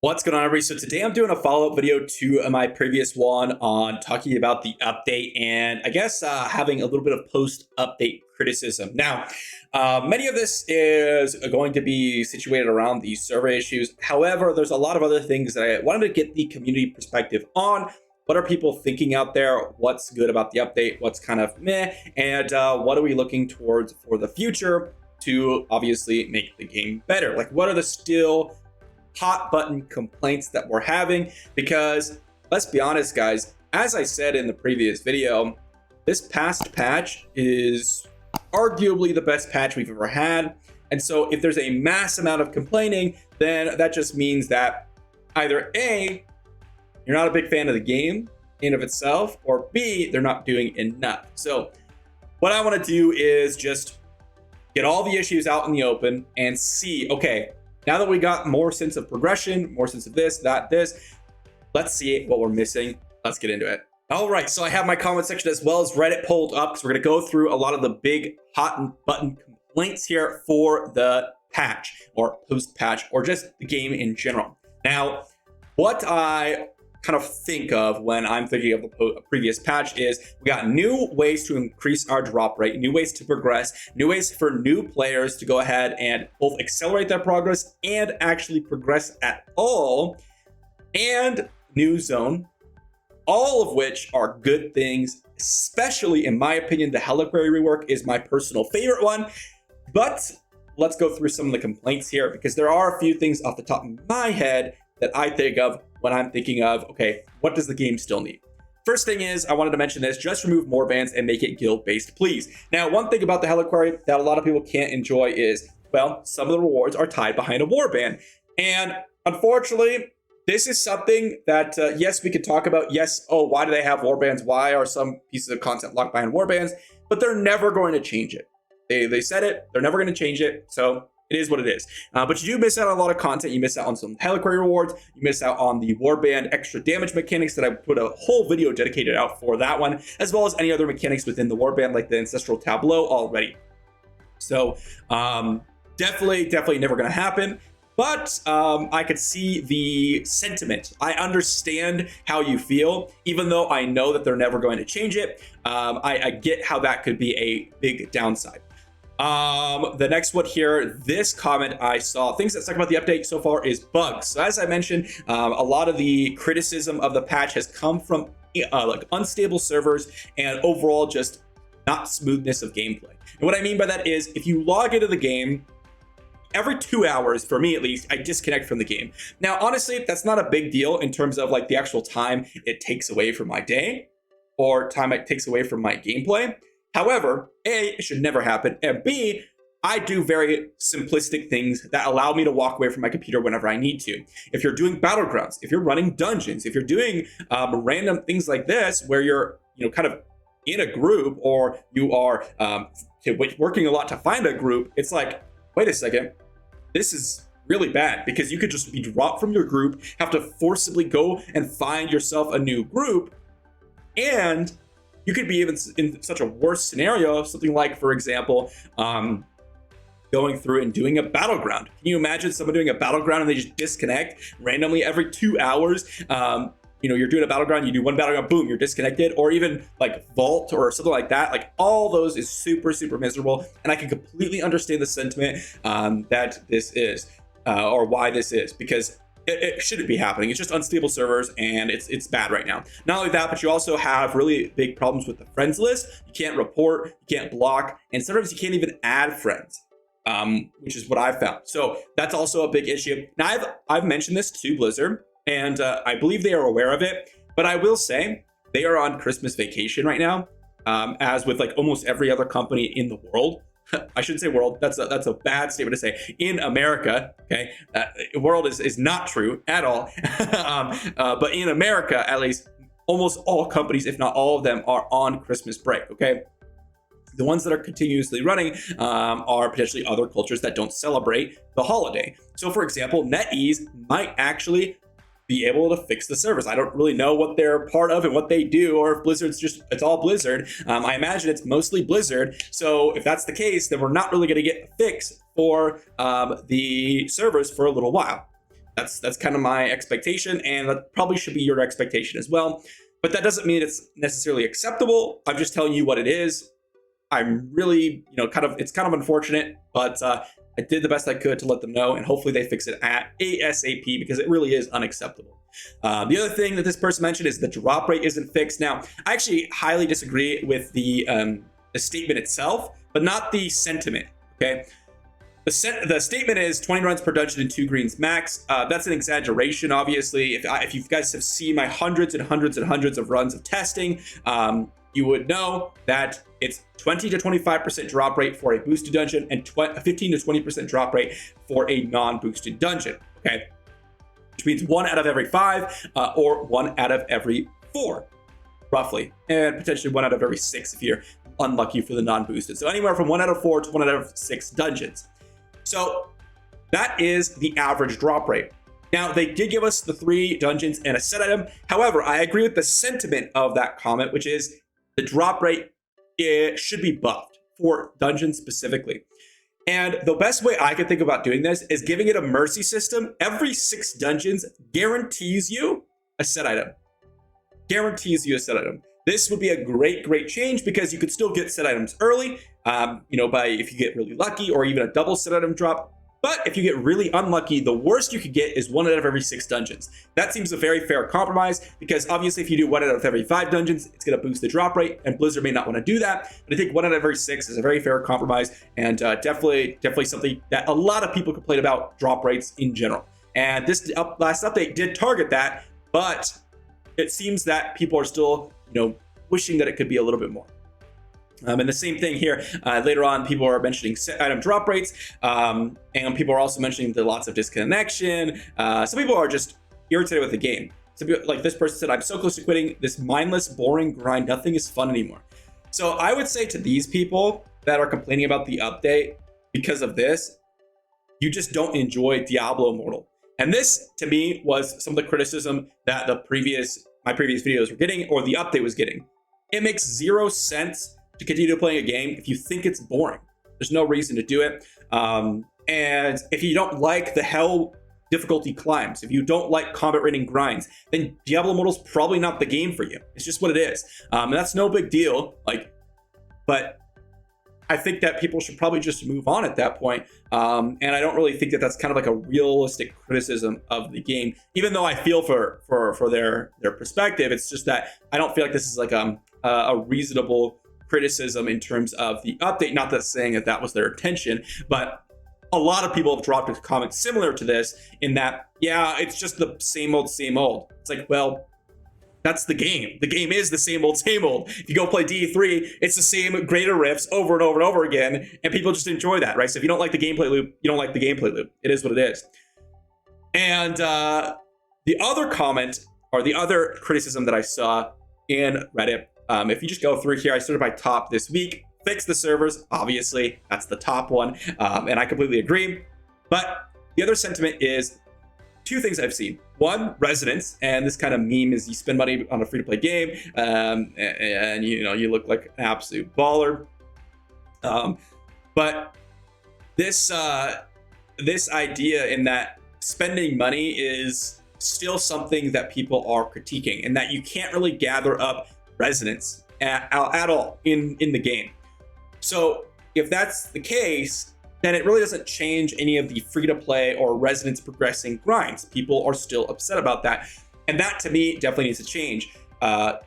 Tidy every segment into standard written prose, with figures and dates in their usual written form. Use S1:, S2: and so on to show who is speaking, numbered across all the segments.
S1: What's going on, everybody? So today I'm doing a follow-up video to my previous one on talking about the update and I guess having a little bit of post-update criticism. Now, many of this is going to be situated around the server issues. However, there's a lot of other things that I wanted to get the community perspective on. What are people thinking out there? What's good about the update? What's kind of meh? And what are we looking towards for the future to obviously make the game better? Like, what are the still hot button complaints that we're having? Because let's be honest, guys, as I said in the previous video, this past patch is arguably the best patch we've ever had. And so if there's a mass amount of complaining, then that just means that either A, you're not a big fan of the game in of itself, or B, they're not doing enough. So what I want to do is just get all the issues out in the open and see, okay, now that we got more sense of progression, more sense of this, that, this, let's see what we're missing. Let's get into it. All right, so I have my comment section as well as Reddit pulled up. So we're gonna go through a lot of the big hot button complaints here for the patch or post-patch or just the game in general. Now, what I kind of think of when I'm thinking of the previous patch is we got new ways to increase our drop rate, new ways to progress, new ways for new players to go ahead and both accelerate their progress and actually progress at all, and new zone, all of which are good things. Especially in my opinion, the Reliquary rework is my personal favorite one. But let's go through some of the complaints here, because there are a few things off the top of my head that I think of when I'm thinking of, okay, what does the game still need? First thing is, I wanted to mention this, just remove more bans and make it guild-based, please. Now, one thing about the Reliquary that a lot of people can't enjoy is, well, some of the rewards are tied behind a warband. And unfortunately, this is something that, yes, we could talk about. Yes, oh, why do they have warbands? Why are some pieces of content locked behind warbands? But they're never going to change it. They said it, they're never going to change it. So it is what it is. But you do miss out on a lot of content. You miss out on some Reliquary rewards. You miss out on the warband extra damage mechanics that I put a whole video dedicated out for that one, as well as any other mechanics within the warband like the Ancestral Tableau already. So definitely never going to happen. But I could see the sentiment. I understand how you feel, even though I know that they're never going to change it. I get how that could be a big downside. The next one here, this comment I saw, things that stuck about the update so far is bugs. So as I mentioned, a lot of the criticism of the patch has come from like unstable servers and overall just not smoothness of gameplay. And what I mean by that is if you log into the game, every 2 hours, for me at least, I disconnect from the game. Now, honestly, that's not a big deal in terms of like the actual time it takes away from my day or time it takes away from my gameplay. However, A, it should never happen, and B, I do very simplistic things that allow me to walk away from my computer whenever I need to. If you're doing battlegrounds, if you're running dungeons, if you're doing random things like this where you're kind of in a group or you are working a lot to find a group, it's like, wait a second, this is really bad, because you could just be dropped from your group, have to forcibly go and find yourself a new group, and you could be even in such a worse scenario, something like, for example, going through and doing a battleground. Can you imagine someone doing a battleground and they just disconnect randomly every 2 hours? You're doing a battleground, you do one battleground, boom, you're disconnected, or even like Vault or something like that. Like all those is super miserable, and I can completely understand the sentiment that this is, or why this is, because it shouldn't be happening. It's just unstable servers and it's bad right now. Not only that, but you also have really big problems with the friends list. You can't report, you can't block, and sometimes you can't even add friends, which is what I found. So that's also a big issue. Now I've mentioned this to Blizzard, and I believe they are aware of it, but I will say they are on Christmas vacation right now, as with like almost every other company in the world. I shouldn't say world. That's a bad statement to say. In America, okay, world is not true at all. But in America, at least, almost all companies, if not all of them, are on Christmas break. Okay, the ones that are continuously running are potentially other cultures that don't celebrate the holiday. So, for example, NetEase might actually be able to fix the servers. I don't really know what they're part of and what they do, or if Blizzard's just, it's all Blizzard. I imagine it's mostly Blizzard. So if that's the case, then we're not really going to get a fix for the servers for a little while. That's kind of my expectation, and that probably should be your expectation as well. But that doesn't mean it's necessarily acceptable. I'm just telling you what it is. I'm really, it's kind of unfortunate, but I did the best I could to let them know, and hopefully they fix it at ASAP because it really is unacceptable. The other thing that this person mentioned is the drop rate isn't fixed. Now, I actually highly disagree with the statement itself, but not the sentiment. Okay. The statement is 20 runs per dungeon and 2 greens max. That's an exaggeration, obviously. If you guys have seen my hundreds and hundreds and hundreds of runs of testing, you would know that it's 20 to 25% drop rate for a boosted dungeon and 15 to 20% drop rate for a non-boosted dungeon. Okay, which means 1 out of every 5 or 1 out of every 4, roughly, and potentially 1 out of every 6 if you're unlucky for the non-boosted. So anywhere from 1 out of 4 to 1 out of 6 dungeons. So that is the average drop rate. Now, they did give us the 3 dungeons and a set item. However, I agree with the sentiment of that comment, which is the drop rate, it should be buffed for dungeons specifically. And the best way I could think about doing this is giving it a mercy system. Every 6 dungeons guarantees you a set item. Guarantees you a set item. This would be a great change because you could still get set items early, by if you get really lucky, or even a double set item drop. But if you get really unlucky, the worst you could get is 1 out of every 6 dungeons. That seems a very fair compromise because obviously if you do 1 out of every 5 dungeons, it's going to boost the drop rate, and Blizzard may not want to do that. But I think 1 out of every 6 is a very fair compromise, and definitely something that a lot of people complain about drop rates in general. And this last update did target that, but it seems that people are still, wishing that it could be a little bit more. And the same thing here, later on, people are mentioning set item drop rates, and people are also mentioning the lots of disconnection. Some people are just irritated with the game. Some people, like this person said, I'm so close to quitting this mindless, boring grind. Nothing is fun anymore. So I would say to these people that are complaining about the update because of this, you just don't enjoy Diablo Immortal. And this, to me, was some of the criticism that my previous videos were getting, or the update was getting. It makes 0 sense to continue playing a game if you think it's boring. There's no reason to do it. And if you don't like the hell difficulty climbs, if you don't like combat rating grinds, then Diablo Immortal's probably not the game for you. It's just what it is. And that's no big deal. But I think that people should probably just move on at that point. And I don't really think that that's kind of like a realistic criticism of the game, even though I feel for their perspective. It's just that I don't feel like this is like a reasonable criticism in terms of the update. Not that saying that was their intention, but a lot of people have dropped a comment similar to this in that, yeah, it's just the same old. It's like, well, that's the game. The game is the same old. If you go play DE3, it's the same greater riffs over and over and over again, and people just enjoy that, right? So if you don't like the gameplay loop, you don't like the gameplay loop. It is what it is. And the other comment, or the other criticism that I saw in Reddit, if you just go through here, I started by top this week. Fix the servers, obviously, that's the top one, and I completely agree. But the other sentiment is 2 things I've seen. One, resonance, and this kind of meme is you spend money on a free-to-play game, and you look like an absolute baller. But this idea in that spending money is still something that people are critiquing, and that you can't really gather up resonance at all in the game. So if that's the case, then it really doesn't change any of the free-to-play or resonance progressing grinds. People are still upset about that. And that, to me, definitely needs to change,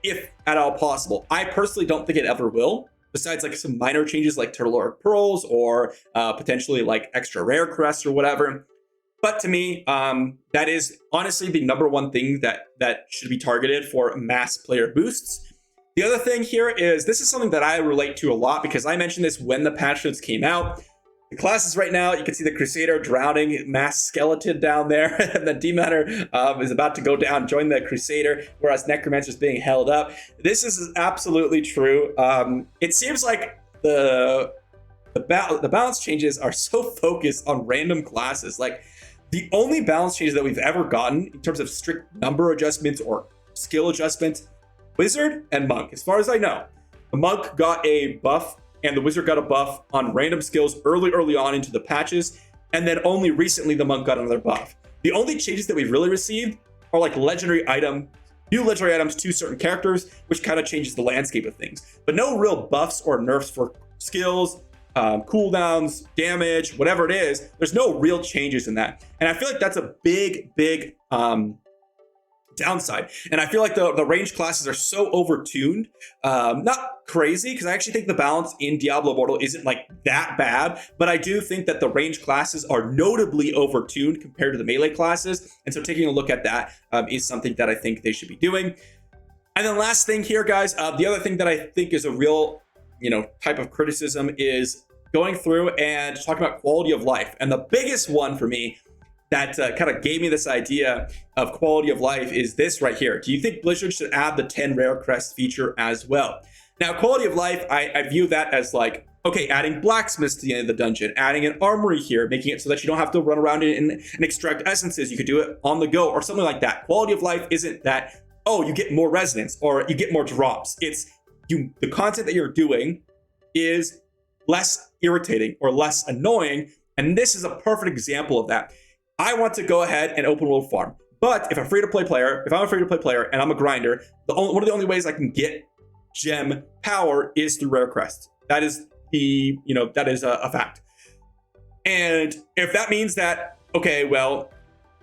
S1: if at all possible. I personally don't think it ever will, besides like some minor changes like Turtle Pearls or potentially like extra rare crests or whatever. But to me, that is honestly the #1 thing that should be targeted for mass player boosts. The other thing here is, this is something that I relate to a lot because I mentioned this when the patch notes came out. The classes right now, you can see the Crusader drowning, mass skeleton down there, and the Demon Hunter is about to go down, join the Crusader, whereas Necromancer is being held up. This is absolutely true. It seems like the balance changes are so focused on random classes. Like, the only balance changes that we've ever gotten in terms of strict number adjustments or skill adjustments, Wizard and Monk. As far as I know, the Monk got a buff and the Wizard got a buff on random skills early on into the patches, and then only recently the Monk got another buff. The only changes that we've really received are like new legendary items to certain characters, which kind of changes the landscape of things. But no real buffs or nerfs for skills, cooldowns, damage, whatever it is. There's no real changes in that. And I feel like that's a big downside. And I feel like the range classes are so overtuned. Not crazy, because I actually think the balance in Diablo Immortal isn't like that bad, but I do think that the range classes are notably overtuned compared to the melee classes. And so taking a look at that is something that I think they should be doing. And then last thing here, guys, the other thing that I think is a real, type of criticism is going through and talking about quality of life. And the biggest one for me that kind of gave me this idea of quality of life is this right here. Do you think Blizzard should add the 10 rare crest feature as well? Now, quality of life, I view that as like, okay, adding blacksmiths to the end of the dungeon, adding an armory here, making it so that you don't have to run around and extract essences. You could do it on the go or something like that. Quality of life isn't that, oh, you get more resonance or you get more drops. It's the content that you're doing is less irritating or less annoying. And this is a perfect example of that. I want to go ahead and open world farm. But if I'm a free-to-play player and I'm a grinder, one of the only ways I can get gem power is through rare crests. That is a fact. And if that means that, okay, well,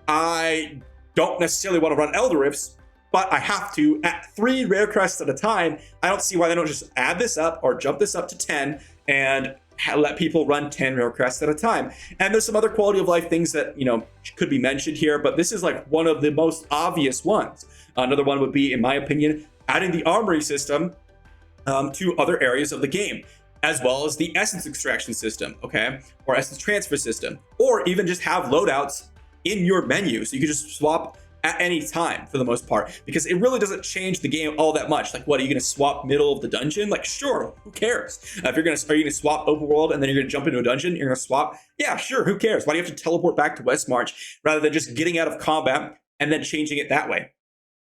S1: I don't necessarily want to run Elder Rifts, but I have to at 3 rare crests at a time, I don't see why they don't just add this up or jump this up to 10 and let people run 10 rare crests at a time. And there's some other quality of life things that, could be mentioned here, but this is like one of the most obvious ones. Another one would be, in my opinion, adding the armory system to other areas of the game, as well as the essence extraction system, okay? Or essence transfer system, or even just have loadouts in your menu. So you can just swap at any time for the most part, because it really doesn't change the game all that much. Like, what, are you going to swap middle of the dungeon? Like, sure, who cares? If are you going to swap open world and then you're going to jump into a dungeon, you're going to swap? Yeah, sure, who cares? Why do you have to teleport back to West March rather than just getting out of combat and then changing it that way?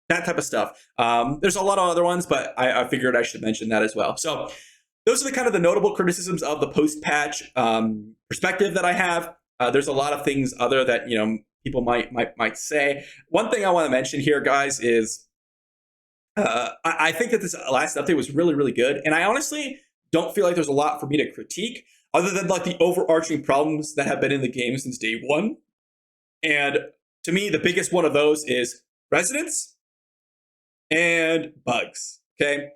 S1: That type of stuff. There's a lot of other ones, but I figured I should mention that as well. So those are the kind of the notable criticisms of the post-patch perspective that I have. There's a lot of things other that, people might say. One thing I want to mention here, guys, is I think that this last update was really, really good. And I honestly don't feel like there's a lot for me to critique other than like the overarching problems that have been in the game since day one. And to me, the biggest one of those is resonance and bugs, okay?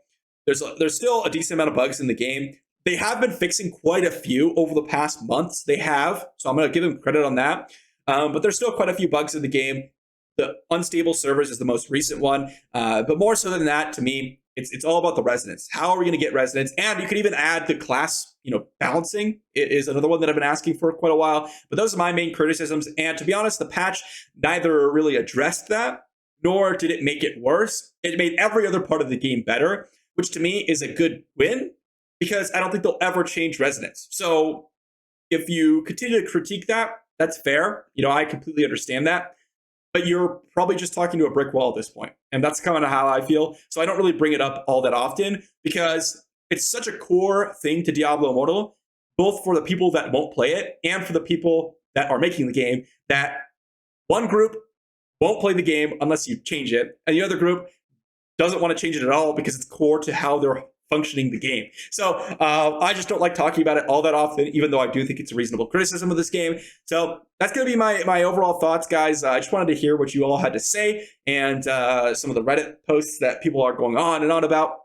S1: There's still a decent amount of bugs in the game. They have been fixing quite a few over the past months. They have, so I'm going to give them credit on that. But there's still quite a few bugs in the game. The unstable servers is the most recent one. But more so than that, to me, it's all about the resonance. How are we going to get resonance? And you could even add the class, balancing. It is another one that I've been asking for quite a while. But those are my main criticisms. And to be honest, the patch neither really addressed that, nor did it make it worse. It made every other part of the game better, which to me is a good win, because I don't think they'll ever change resonance. So if you continue to critique that, that's fair. I completely understand that. But you're probably just talking to a brick wall at this point. And that's kind of how I feel. So I don't really bring it up all that often, because it's such a core thing to Diablo Immortal, both for the people that won't play it and for the people that are making the game, that one group won't play the game unless you change it, and the other group doesn't want to change it at all because it's core to how they're functioning the game. So I just don't like talking about it all that often, even though I do think it's a reasonable criticism of this game. So that's going to be my overall thoughts, guys. I just wanted to hear what you all had to say, and some of the Reddit posts that people are going on and on about.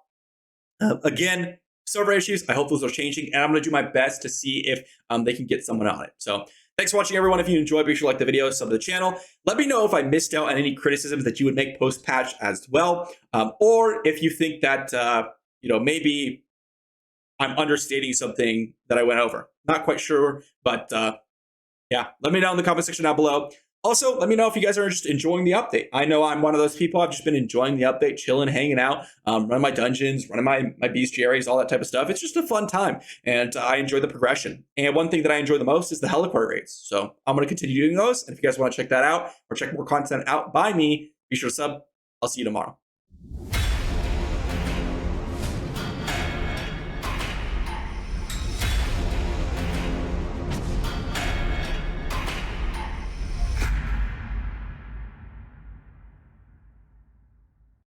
S1: Again, server issues, I hope those are changing, and I'm going to do my best to see if they can get someone on it. So thanks for watching, everyone. If you enjoyed, make sure to like the video, sub to the channel. Let me know if I missed out on any criticisms that you would make post-patch as well, or if you think that maybe I'm understating something that I went over. Not quite sure, but yeah, let me know in the comment section down below. Also, let me know if you guys are just enjoying the update. I know I'm one of those people. I've just been enjoying the update, chilling, hanging out, running my dungeons, running my bestiaries, all that type of stuff. It's just a fun time, and I enjoy the progression. And one thing that I enjoy the most is the heliquary raids. So I'm going to continue doing those. And if you guys want to check that out or check more content out by me, be sure to sub. I'll see you tomorrow.